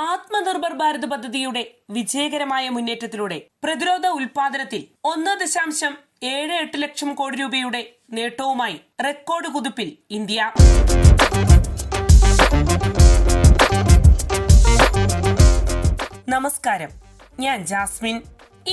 ആത്മനിർഭർ ഭാരത് പദ്ധതിയുടെ വിജയകരമായ മുന്നേറ്റത്തിലൂടെ പ്രതിരോധ ഉൽപാദനത്തിൽ 1.78 ലക്ഷം കോടി രൂപയുടെ നേട്ടവുമായി റെക്കോർഡ് കുതിപ്പിൽ ഇന്ത്യ. നമസ്കാരം, ഞാൻ ജാസ്മിൻ.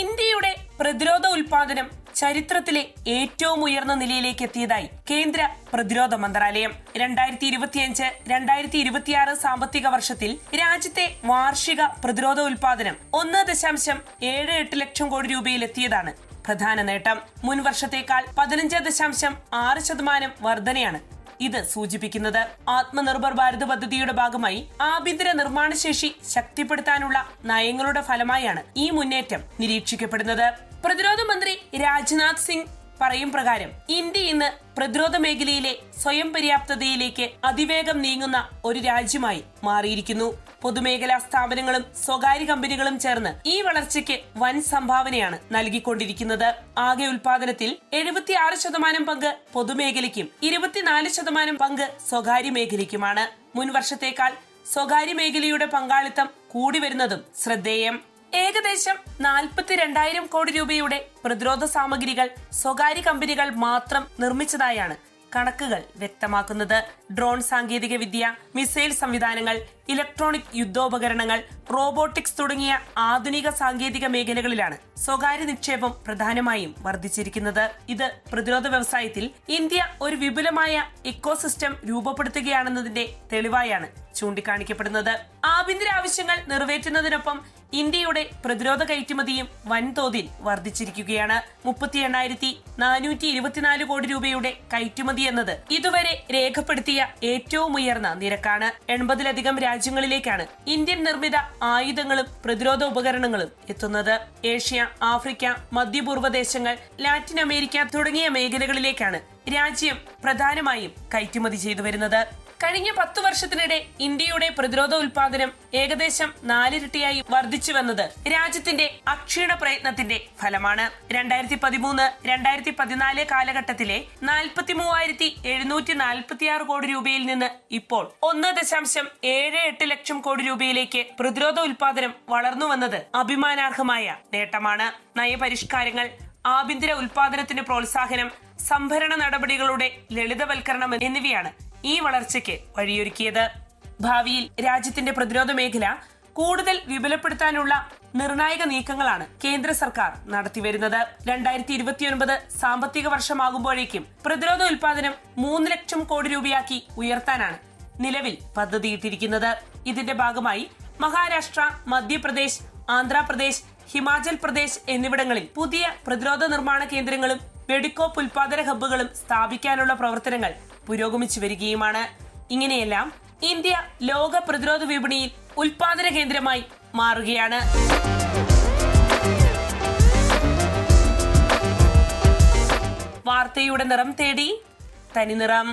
ഇന്ത്യയുടെ പ്രതിരോധ ഉൽപാദനം ചരിത്രത്തിലെ ഏറ്റവും ഉയർന്ന നിലയിലേക്ക് എത്തിയതായി കേന്ദ്ര പ്രതിരോധ മന്ത്രാലയം. 2025-2026 സാമ്പത്തിക വർഷത്തിൽ രാജ്യത്തെ വാർഷിക പ്രതിരോധ ഉൽപാദനം 1.78 ലക്ഷം കോടി രൂപയിൽ എത്തിയതാണ് പ്രധാന നേട്ടം. മുൻ വർഷത്തേക്കാൾ 15.6% വർധനയാണ് ഇത് സൂചിപ്പിക്കുന്നത്. ആത്മനിർഭർ ഭാരത് പദ്ധതിയുടെ ഭാഗമായി ആഭ്യന്തര നിർമ്മാണ ശേഷി ശക്തിപ്പെടുത്താനുള്ള നയങ്ങളുടെ ഫലമായാണ് ഈ മുന്നേറ്റം നിരീക്ഷിക്കപ്പെടുന്നത്. പ്രതിരോധ മന്ത്രി രാജ്നാഥ് സിംഗ് പറയും പ്രകാരം ഇന്ത്യ ഇന്ന് പ്രതിരോധ മേഖലയിലെ സ്വയം പര്യാപ്തതയിലേക്ക് അതിവേഗം നീങ്ങുന്ന ഒരു രാജ്യമായി മാറിയിരിക്കുന്നു. പൊതുമേഖലാ സ്ഥാപനങ്ങളും സ്വകാര്യ കമ്പനികളും ചേർന്ന് ഈ വളർച്ചയ്ക്ക് വൻ സംഭാവനയാണ് നൽകിക്കൊണ്ടിരിക്കുന്നത്. ആകെ ഉൽപാദനത്തിൽ 76% പങ്ക് പൊതുമേഖലയ്ക്കും 24% പങ്ക് സ്വകാര്യ മേഖലയ്ക്കുമാണ്. മുൻ വർഷത്തേക്കാൾ സ്വകാര്യ മേഖലയുടെ പങ്കാളിത്തം കൂടി വരുന്നതും ശ്രദ്ധേയം. ഏകദേശം 42,000 കോടി രൂപയുടെ പ്രതിരോധ സാമഗ്രികൾ സ്വകാര്യ കമ്പനികൾ മാത്രം നിർമ്മിച്ചതായാണ് കണക്കുകൾ വ്യക്തമാക്കുന്നത്. ഡ്രോൺ സാങ്കേതിക വിദ്യ, മിസൈൽ സംവിധാനങ്ങൾ, ഇലക്ട്രോണിക് യുദ്ധോപകരണങ്ങൾ, റോബോട്ടിക്സ് തുടങ്ങിയ ആധുനിക സാങ്കേതിക മേഖലകളിലാണ് സ്വകാര്യ നിക്ഷേപം പ്രധാനമായും വർദ്ധിച്ചിരിക്കുന്നത്. ഇത് പ്രതിരോധ വ്യവസായത്തിൽ ഇന്ത്യ ഒരു വിപുലമായ ഇക്കോസിസ്റ്റം രൂപപ്പെടുത്തുകയാണെന്നതിന്റെ തെളിവായാണ് ചൂണ്ടിക്കാണിക്കപ്പെടുന്നത്. ആഭ്യന്തര ആവശ്യങ്ങൾ നിറവേറ്റുന്നതിനൊപ്പം ഇന്ത്യയുടെ പ്രതിരോധ കയറ്റുമതിയും വൻതോതിൽ വർദ്ധിച്ചിരിക്കുകയാണ്. 38,424 കോടി രൂപയുടെ കയറ്റുമതി എന്നത് ഇതുവരെ രേഖപ്പെടുത്തിയ ഏറ്റവും ഉയർന്ന നിരക്കാണ്. 80-ലധികം രാജ്യങ്ങളിലേക്കാണ് ഇന്ത്യൻ നിർമ്മിത ആയുധങ്ങളും പ്രതിരോധ ഉപകരണങ്ങളും എത്തുന്നത്. ഏഷ്യ, ആഫ്രിക്ക, മധ്യപൂർവ്വ ദേശങ്ങൾ, ലാറ്റിൻ അമേരിക്ക തുടങ്ങിയ മേഖലകളിലേക്കാണ് രാജ്യം പ്രധാനമായും കയറ്റുമതി ചെയ്തു വരുന്നത്. കഴിഞ്ഞ 10 വർഷത്തിനിടെ ഇന്ത്യയുടെ പ്രതിരോധ ഉൽപാദനം ഏകദേശം 4 ഇരട്ടിയായി വർദ്ധിച്ചുവെന്നത് രാജ്യത്തിന്റെ അക്ഷീണ പ്രയത്നത്തിന്റെ ഫലമാണ്. 2013-2014 കാലഘട്ടത്തിലെ 43,746 കോടി രൂപയിൽ നിന്ന് ഇപ്പോൾ 1.78 ലക്ഷം കോടി രൂപയിലേക്ക് പ്രതിരോധ ഉൽപാദനം വളർന്നുവെന്നത് അഭിമാനാർഹമായ നേട്ടമാണ്. നയപരിഷ്കാരങ്ങൾ, ആഭ്യന്തര ഉൽപാദനത്തിന് പ്രോത്സാഹനം, സംഭരണ നടപടികളുടെ ലളിതവൽക്കരണം എന്നിവയാണ് ഈ വളർച്ചയ്ക്ക് വഴിയൊരുക്കിയത്. ഭാവിയിൽ രാജ്യത്തിന്റെ പ്രതിരോധ മേഖല കൂടുതൽ വിപുലപ്പെടുത്താനുള്ള നിർണായക നീക്കങ്ങളാണ് കേന്ദ്ര സർക്കാർ നടത്തിവരുന്നത്. 2029 സാമ്പത്തിക വർഷമാകുമ്പോഴേക്കും പ്രതിരോധ ഉൽപാദനം 3 ലക്ഷം കോടി രൂപയാക്കി ഉയർത്താനാണ് നിലവിൽ പദ്ധതിയിട്ടിരിക്കുന്നത്. ഇതിന്റെ ഭാഗമായി മഹാരാഷ്ട്ര, മധ്യപ്രദേശ്, ആന്ധ്രാപ്രദേശ്, ഹിമാചൽ പ്രദേശ് എന്നിവിടങ്ങളിൽ പുതിയ പ്രതിരോധ നിർമ്മാണ കേന്ദ്രങ്ങളും വെടിക്കോപ്പ് ഉൽപാദന ഹബ്ബുകളും സ്ഥാപിക്കാനുള്ള പ്രവർത്തനങ്ങൾ പുരോഗമിച്ചു വരികയുമാണ്. ഇങ്ങനെയെല്ലാം ഇന്ത്യ ലോക പ്രതിരോധ വിപണിയിൽ ഉൽപാദന കേന്ദ്രമായി മാറുകയാണ്. വാർത്തയുടെ നിറം തേടി തനിനിറം.